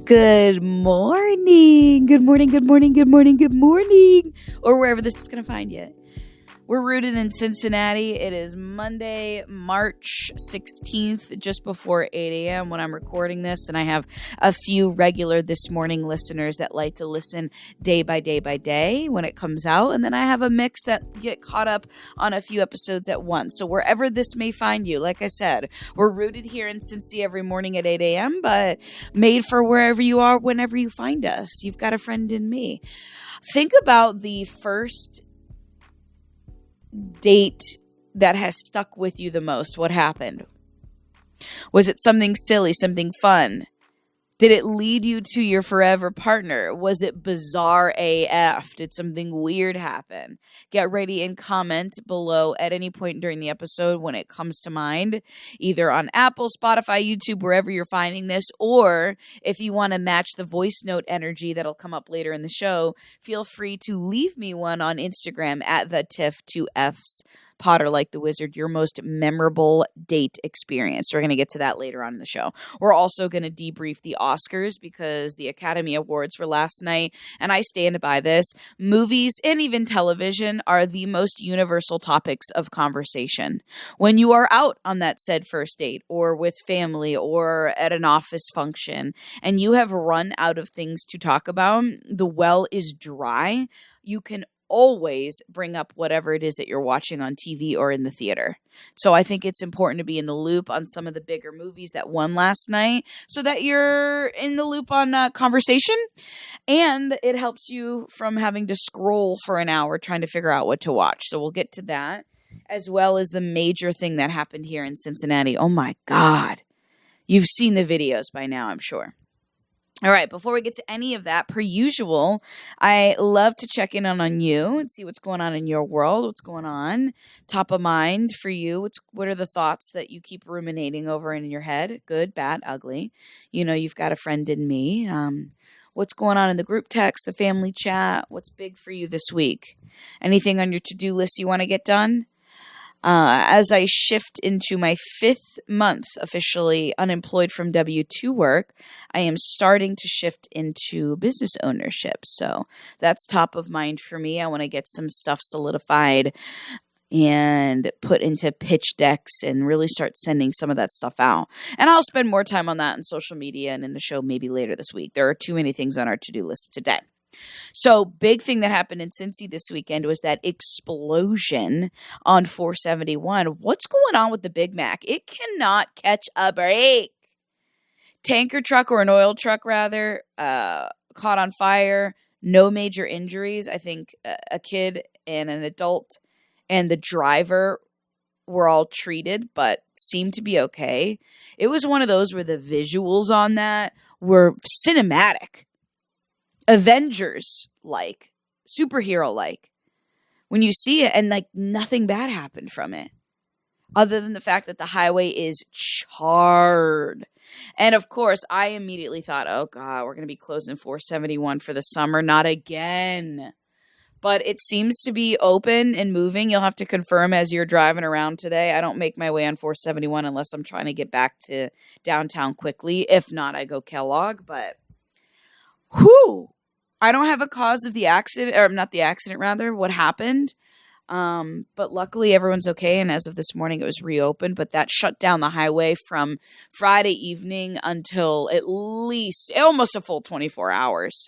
Good morning. Good morning, good morning, good morning, good morning. Or wherever this is going to find you. We're rooted in Cincinnati. It is Monday, March 16th, just before 8 a.m. when I'm recording this. And I have a few regular This Morning listeners that like to listen day by day by day when it comes out. And then I have a mix that get caught up on a few episodes at once. So wherever this may find you, like I said, we're rooted here in Cincy every morning at 8 a.m., but made for wherever you are, whenever you find us. You've got a friend in me. Think about the first date that has stuck with you the most. What happened? Was it something silly, something fun? Did it lead you to your forever partner? Was it bizarre AF? Did something weird happen? Get ready and comment below at any point during the episode when it comes to mind, either on Apple, Spotify, YouTube, wherever you're finding this, or if you want to match the voice note energy that'll come up later in the show, feel free to leave me one on Instagram at the Tiff 2Fs. Potter like the wizard, your most memorable date experience. We're going to get to that later on in the show. We're also going to debrief the Oscars because the Academy Awards were last night, and I stand by this. Movies and even television are the most universal topics of conversation. When you are out on that said first date or with family or at an office function and you have run out of things to talk about, the well is dry, you can always bring up whatever it is that you're watching on TV or in the theater. So I think it's important to be in the loop on some of the bigger movies that won last night so that you're in the loop on conversation, and it helps you from having to scroll for an hour trying to figure out what to watch. So we'll get to that, as well as the major thing that happened here in Cincinnati. Oh my God. You've seen the videos by now, I'm sure. All right, before we get to any of that, per usual, I love to check in on you and see what's going on in your world, what's going on, top of mind for you. What are the thoughts that you keep ruminating over in your head? Good, bad, ugly. You know, you've got a friend in me. What's going on in the group text, the family chat? What's big for you this week? Anything on your to-do list you want to get done? As I shift into my 5th month officially unemployed from W-2 work, I am starting to shift into business ownership. So that's top of mind for me. I want to get some stuff solidified and put into pitch decks and really start sending some of that stuff out. And I'll spend more time on that in social media and in the show maybe later this week. There are too many things on our to-do list today. So big thing that happened in Cincy this weekend was that explosion on 471. What's going on with the Big Mac? It cannot catch a break. Tanker truck, or an oil truck rather, caught on fire. No major injuries. I think a kid and an adult and the driver were all treated, but seemed to be okay. It was one of those where the visuals on that were cinematic. Avengers-like, superhero-like, when you see it, and like nothing bad happened from it, other than the fact that the highway is charred. And of course, I immediately thought, oh God, we're going to be closing 471 for the summer. Not again. But it seems to be open and moving. You'll have to confirm as you're driving around today. I don't make my way on 471 unless I'm trying to get back to downtown quickly. If not, I go Kellogg, but whew, I don't have a cause of the accident, or not the accident, rather, what happened. But luckily everyone's okay. And as of this morning, it was reopened, but that shut down the highway from Friday evening until at least almost a full 24 hours.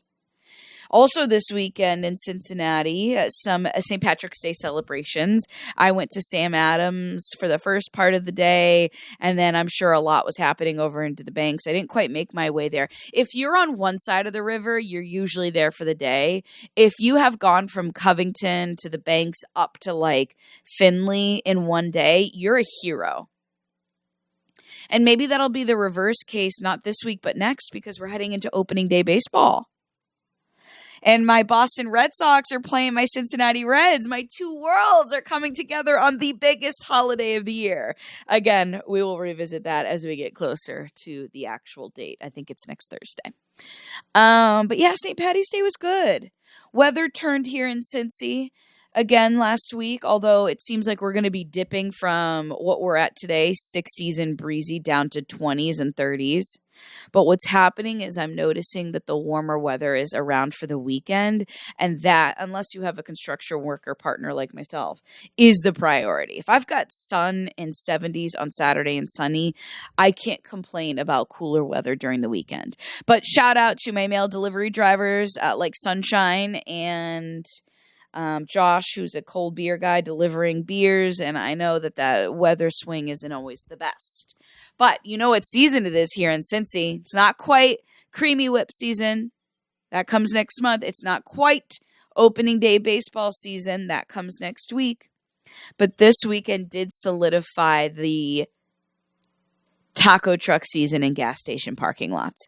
Also this weekend in Cincinnati, some St. Patrick's Day celebrations. I went to Sam Adams for the first part of the day, and then I'm sure a lot was happening over into the Banks. I didn't quite make my way there. If you're on one side of the river, you're usually there for the day. If you have gone from Covington to the Banks up to like Findlay in one day, you're a hero. And maybe that'll be the reverse case, not this week, but next, because we're heading into opening day baseball. And my Boston Red Sox are playing my Cincinnati Reds. My two worlds are coming together on the biggest holiday of the year. Again, we will revisit that as we get closer to the actual date. I think it's next Thursday. But yeah, St. Patty's Day was good. Weather turned here in Cincy again last week, although it seems like we're going to be dipping from what we're at today, 60s and breezy, down to 20s and 30s. But what's happening is I'm noticing that the warmer weather is around for the weekend, and that, unless you have a construction worker partner like myself, is the priority. If I've got sun and 70s on Saturday and sunny, I can't complain about cooler weather during the weekend. But shout out to my mail delivery drivers like Sunshine and Josh, who's a cold beer guy delivering beers, and I know that weather swing isn't always the best. But you know what season it is here in Cincy. It's not quite creamy whip season. That comes next month. It's not quite opening day baseball season. That comes next week. But this weekend did solidify the taco truck season in gas station parking lots.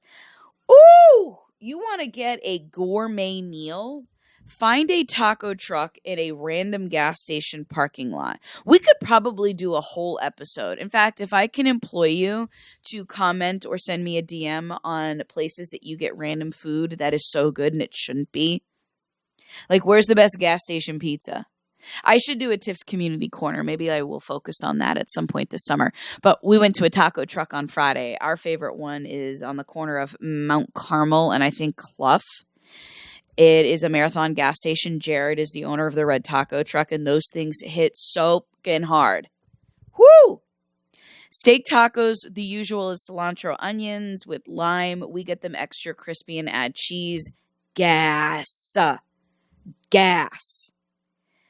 Ooh, you want to get a gourmet meal? Find a taco truck in a random gas station parking lot. We could probably do a whole episode. In fact, if I can employ you to comment or send me a DM on places that you get random food that is so good and it shouldn't be. Like, where's the best gas station pizza? I should do a Tiff's Community Corner. Maybe I will focus on that at some point this summer. But we went to a taco truck on Friday. Our favorite one is on the corner of Mount Carmel and I think Clough. It is a Marathon gas station. Jared is the owner of the Red Taco Truck, and those things hit so fucking hard. Woo! Steak tacos, the usual is cilantro onions with lime. We get them extra crispy and add cheese. Gas.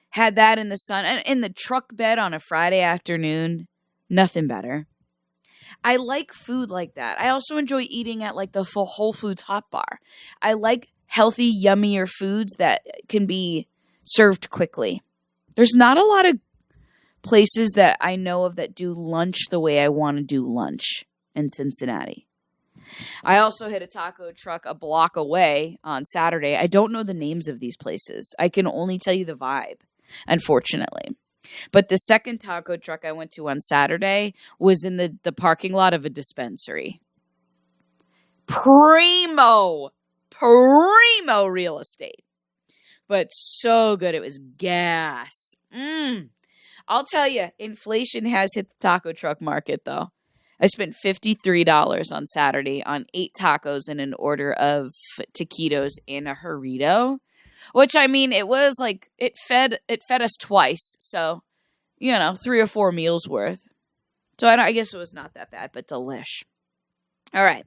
Had that in the sun and in the truck bed on a Friday afternoon. Nothing better. I like food like that. I also enjoy eating at like the full Whole Foods Hot Bar. I like healthy, yummier foods that can be served quickly. There's not a lot of places that I know of that do lunch the way I want to do lunch in Cincinnati. I also hit a taco truck a block away on Saturday. I don't know the names of these places. I can only tell you the vibe, unfortunately. But the second taco truck I went to on Saturday was in the parking lot of a dispensary. Primo real estate. But so good. It was gas. I'll tell you, inflation has hit the taco truck market, though. I spent $53 on Saturday on 8 tacos and an order of taquitos and a burrito. Which, I mean, it was like, it fed us twice. So, 3 or 4 meals worth. So I guess it was not that bad, but delish. All right.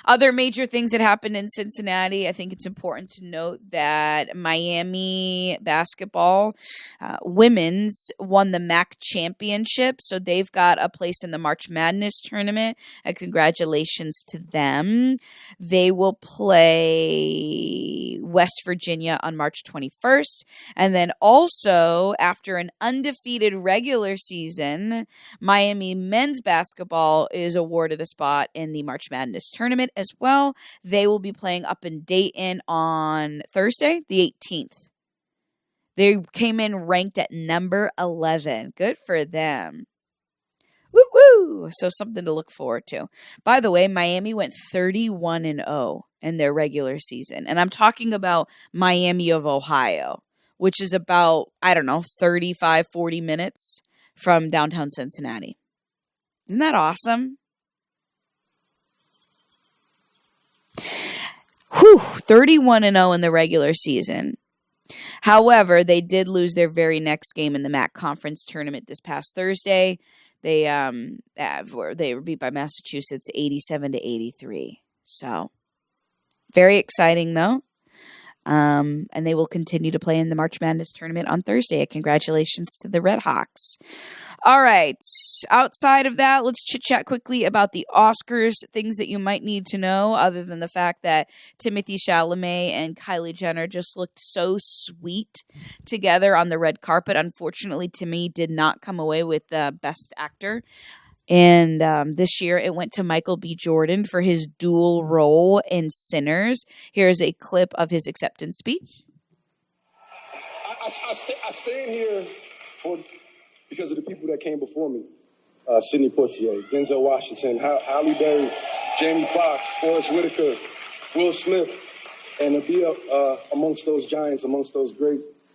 Other major things that happened in Cincinnati. I think it's important to note that Miami basketball women's won the MAC championship. So they've got a place in the March Madness tournament. Congratulations to them. They will play West Virginia on March 21st. And then also, after an undefeated regular season, Miami men's basketball is awarded a spot in the March Madness tournament as well. They will be playing up in Dayton on Thursday, the 18th. They came in ranked at number 11. Good for them. Woo-woo! So something to look forward to. By the way, Miami went 31-0 in their regular season. And I'm talking about Miami of Ohio, which is about, 35, 40 minutes from downtown Cincinnati. Isn't that awesome? 31-0 in the regular season. However, they did lose their very next game in the MAC conference tournament this past Thursday. They were beat by Massachusetts 87-83. So, very exciting though. And they will continue to play in the March Madness tournament on Thursday. Congratulations to the Red Hawks. All right. Outside of that, let's chit-chat quickly about the Oscars, things that you might need to know, other than the fact that Timothée Chalamet and Kylie Jenner just looked so sweet together on the red carpet. Unfortunately, Timmy did not come away with Best Actor. And this year it went to Michael B. Jordan for his dual role in Sinners. Here's a clip of his acceptance speech. I stand here because of the people that came before me. Sidney Poitier, Denzel Washington, Halle Berry, Jamie Foxx, Forrest Whitaker, Will Smith. And to be amongst those giants, amongst those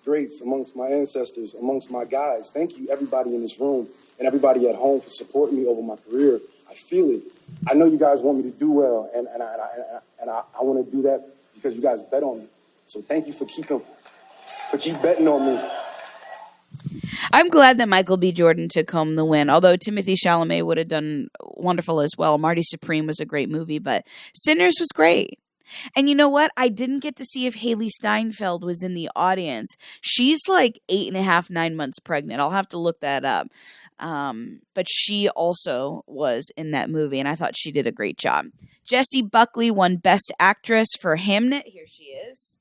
greats, amongst my ancestors, amongst my guys. Thank you, everybody in this room. And everybody at home for supporting me over my career. I feel it. I know you guys want me to do well, and I want to do that because you guys bet on me. So thank you for keep betting on me. I'm glad that Michael B. Jordan took home the win, although Timothée Chalamet would have done wonderful as well. Marty Supreme was a great movie, but Sinners was great. And you know what? I didn't get to see if Haley Steinfeld was in the audience. She's like 8.5, 9 months pregnant. I'll have to look that up. But she also was in that movie, and I thought she did a great job. Jessie Buckley won Best Actress for Hamnet. Here she is.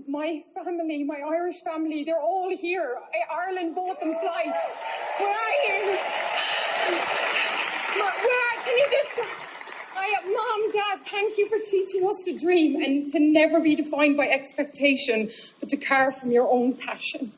My family, my Irish family, they're all here. Ireland bought them flights. Where are you? Can you just... Mom, Dad, thank you for teaching us to dream and to never be defined by expectation, but to carve from your own passion.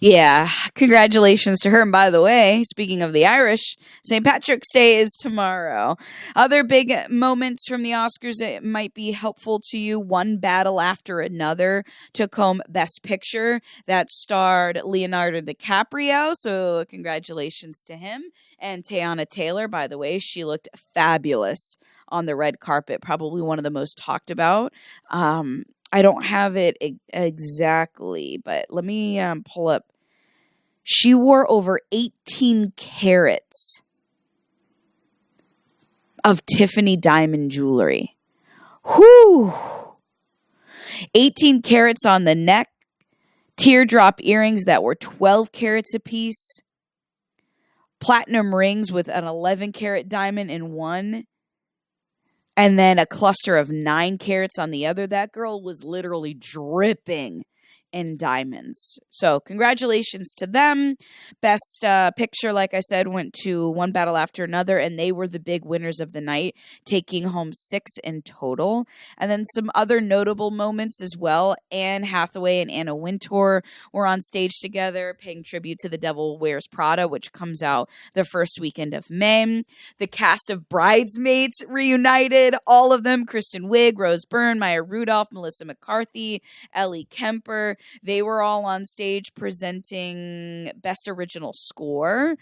Yeah, congratulations to her. And by the way, speaking of the Irish, St. Patrick's Day is tomorrow. Other big moments from the Oscars that might be helpful to you. One Battle After Another took home Best Picture. That starred Leonardo DiCaprio, so congratulations to him. And Teyana Taylor, by the way, she looked fabulous on the red carpet, probably one of the most talked about. I don't have it exactly, but let me pull up. She wore over 18 carats of Tiffany diamond jewelry. Whew! 18 carats on the neck, teardrop earrings that were 12 carats apiece, platinum rings with an 11-carat diamond in one, and then a cluster of 9 carats on the other. That girl was literally dripping in diamonds. So congratulations to them. Best picture, like I said, went to One Battle After Another, and they were the big winners of the night, taking home 6 in total. And then some other notable moments as well. Anne Hathaway and Anna Wintour were on stage together, paying tribute to The Devil Wears Prada, which comes out the first weekend of May. The cast of Bridesmaids reunited, all of them: Kristen Wiig, Rose Byrne, Maya Rudolph, Melissa McCarthy, Ellie Kemper. They were all on stage presenting Best Original Score.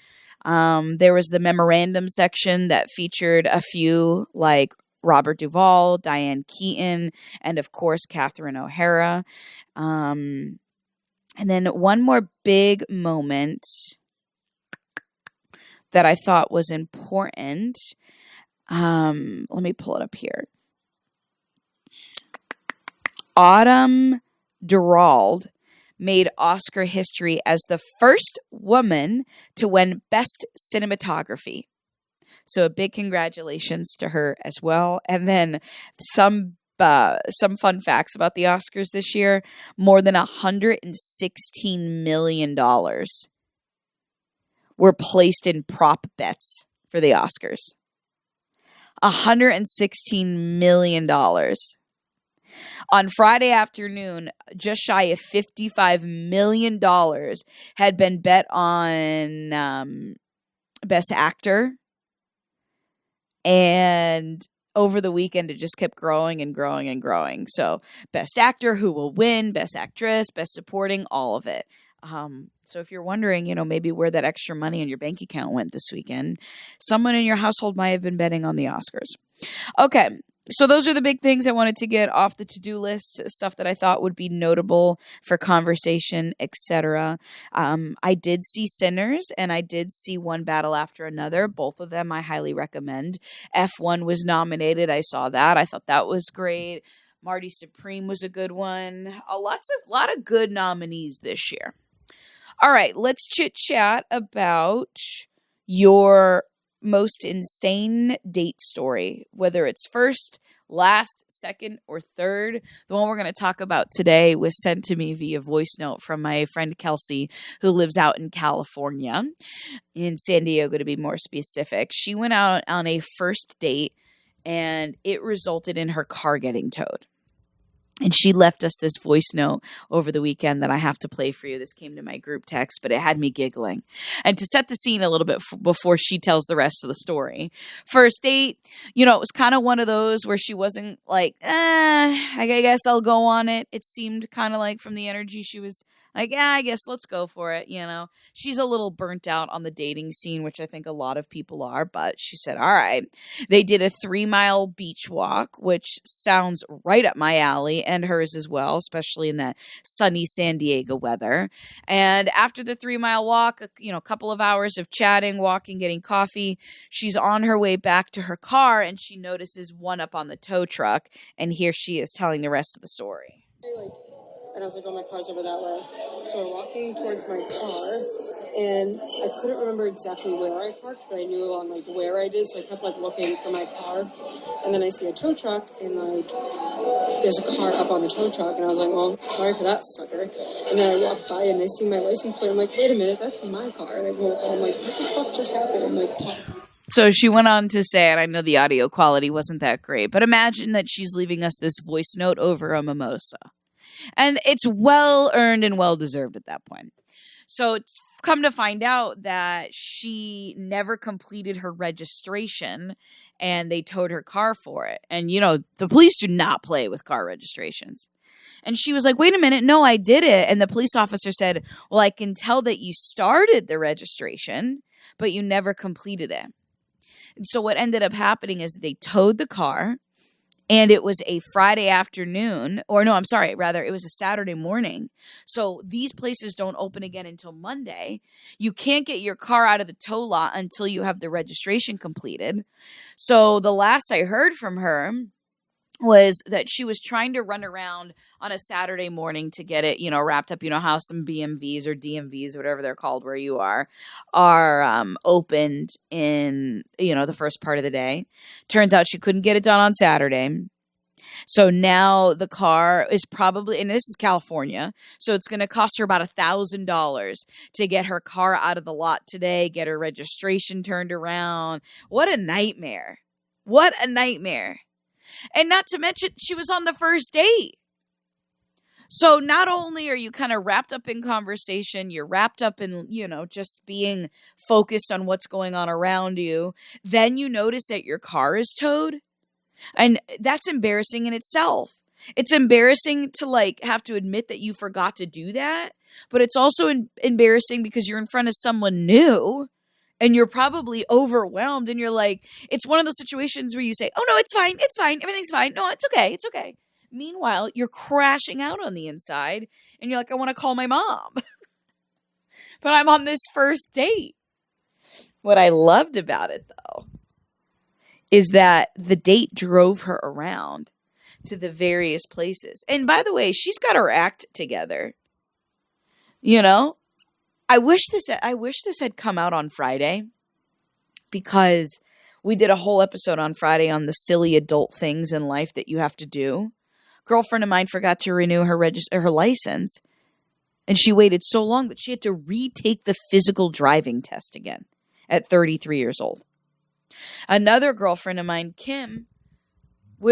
There was the memorandum section that featured a few like Robert Duvall, Diane Keaton, and of course, Catherine O'Hara. And then one more big moment that I thought was important. Let me pull it up here. Autumn Durald made Oscar history as the first woman to win Best Cinematography. So a big congratulations to her as well. And then some fun facts about the Oscars this year. More than $116 million were placed in prop bets for the Oscars. $116 million. On Friday afternoon, just shy of $55 million had been bet on Best Actor. And over the weekend, it just kept growing and growing and growing. So Best Actor, who will win, Best Actress, Best Supporting, all of it. So if you're wondering, maybe where that extra money in your bank account went this weekend, someone in your household might have been betting on the Oscars. Okay. So those are the big things I wanted to get off the to-do list, stuff that I thought would be notable for conversation, etc. I did see Sinners, and I did see One Battle After Another. Both of them I highly recommend. F1 was nominated. I saw that. I thought that was great. Marty Supreme was a good one. A lot of good nominees this year. All right, let's chit-chat about your most insane date story, whether it's first, last, second, or third. The one we're going to talk about today was sent to me via voice note from my friend Kelsey, who lives out in California, in San Diego to be more specific. She went out on a first date, and it resulted in her car getting towed. And she left us this voice note over the weekend that I have to play for you. This came to my group text, but it had me giggling. And to set the scene a little bit before she tells the rest of the story. First date, it was kind of one of those where she wasn't like, I guess I'll go on it. It seemed kind of like from the energy she was like, yeah, I guess let's go for it. She's a little burnt out on the dating scene, which I think a lot of people are. But she said, all right. They did a 3-mile beach walk, which sounds right up my alley, and hers as well, especially in that sunny San Diego weather. And after the 3-mile walk, a couple of hours of chatting, walking, getting coffee, she's on her way back to her car, and she notices one up on the tow truck. And here she is telling the rest of the story. And I was like, oh, my car's over that way. So we're walking towards my car, and I couldn't remember exactly where I parked, but I knew along, where I did, so I kept, looking for my car. And then I see a tow truck, and, there's a car up on the tow truck, and I was like, well, sorry for that, sucker. And then I walk by, and I see my license plate. I'm like, wait a minute, that's my car. And I'm like, what the fuck just happened? I'm like, talking. So she went on to say, and I know the audio quality wasn't that great, but imagine that she's leaving us this voice note over a mimosa. And it's well-earned and well-deserved at that point. So it's come to find out that she never completed her registration, and they towed her car for it. And, the police do not play with car registrations. And she was like, wait a minute, no, I did it. And the police officer said, well, I can tell that you started the registration, but you never completed it. And so what ended up happening is they towed the car. And it was a Friday afternoon, it was a Saturday morning. So these places don't open again until Monday. You can't get your car out of the tow lot until you have the registration completed. So the last I heard from her was that she was trying to run around on a Saturday morning to get it, wrapped up. How some BMVs or DMVs, whatever they're called where you are opened in, the first part of the day. Turns out she couldn't get it done on Saturday. So now the car is probably, and this is California, so it's going to cost her about $1,000 to get her car out of the lot today, get her registration turned around. What a nightmare. What a nightmare. And not to mention, she was on the first date. So not only are you kind of wrapped up in conversation, you're wrapped up in, just being focused on what's going on around you. Then you notice that your car is towed. And that's embarrassing in itself. It's embarrassing to have to admit that you forgot to do that. But it's also embarrassing because you're in front of someone new. And you're probably overwhelmed, and you're like, it's one of those situations where you say, oh, no, it's fine, everything's fine, no, it's okay. Meanwhile, you're crashing out on the inside, and you're like, I want to call my mom. But I'm on this first date. What I loved about it, though, is that the date drove her around to the various places. And by the way, she's got her act together. I wish this had come out on Friday, because we did a whole episode on Friday on the silly adult things in life that you have to do. Girlfriend of mine forgot to renew her license, and she waited so long that she had to retake the physical driving test again at 33 years old. Another girlfriend of mine, Kim,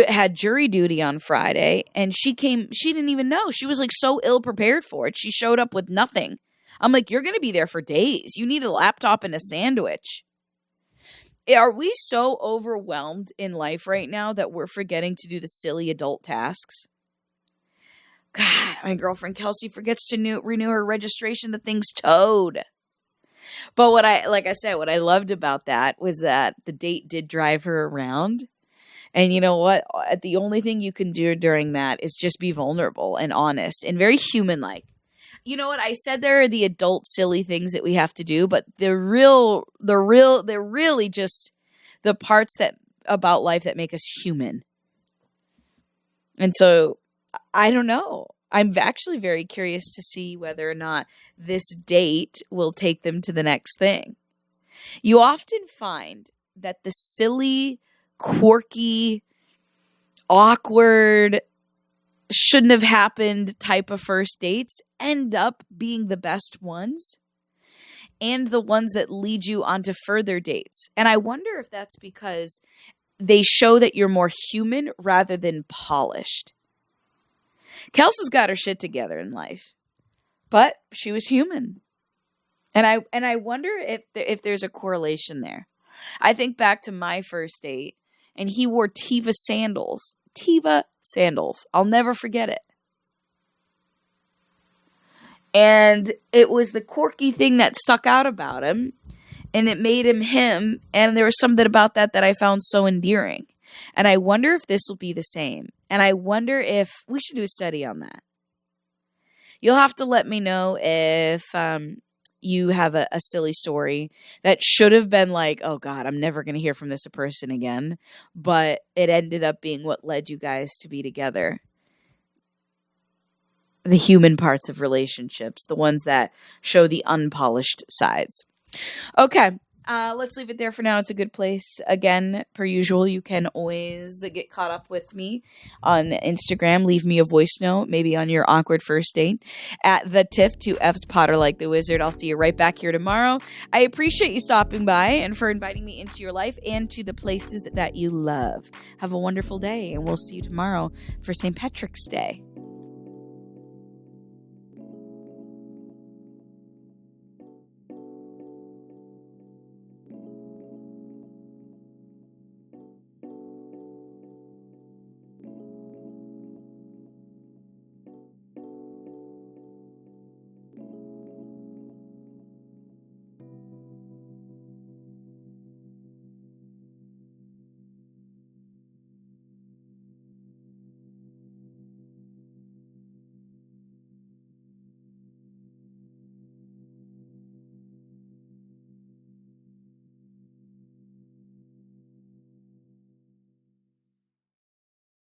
had jury duty on Friday, and she didn't even know. She was so ill prepared for it. She showed up with nothing. I'm like, you're going to be there for days. You need a laptop and a sandwich. Are we so overwhelmed in life right now that we're forgetting to do the silly adult tasks? God, my girlfriend Kelsey forgets to renew her registration. The thing's towed. But what I loved about that was that the date did drive her around. And you know what? The only thing you can do during that is just be vulnerable and honest and very human-like. You know what? I said there are the adult silly things that we have to do, but they're really just the parts about life that make us human. And so I don't know. I'm actually very curious to see whether or not this date will take them to the next thing. You often find that the silly, quirky, awkward, shouldn't have happened type of first dates end up being the best ones and the ones that lead you onto further dates. And I wonder if that's because they show that you're more human rather than polished. Kelsey's got her shit together in life, but she was human. And I wonder if there's a correlation there. I think back to my first date, and he wore Teva sandals. Teva sandals. I'll never forget it. And it was the quirky thing that stuck out about him, and it made him him, and there was something about that I found so endearing. And I wonder if this will be the same. And I wonder if we should do a study on that. You'll have to let me know if you have a silly story that should have been like, oh God, I'm never going to hear from this person again. But it ended up being what led you guys to be together. The human parts of relationships, the ones that show the unpolished sides. Okay, let's leave it there for now. It's a good place. Again, per usual, you can always get caught up with me on Instagram. Leave me a voice note, maybe on your awkward first date, at the Tiff, 2Fs, Potter like the Wizard. I'll see you right back here tomorrow. I appreciate you stopping by and for inviting me into your life and to the places that you love. Have a wonderful day, and we'll see you tomorrow for St. Patrick's Day.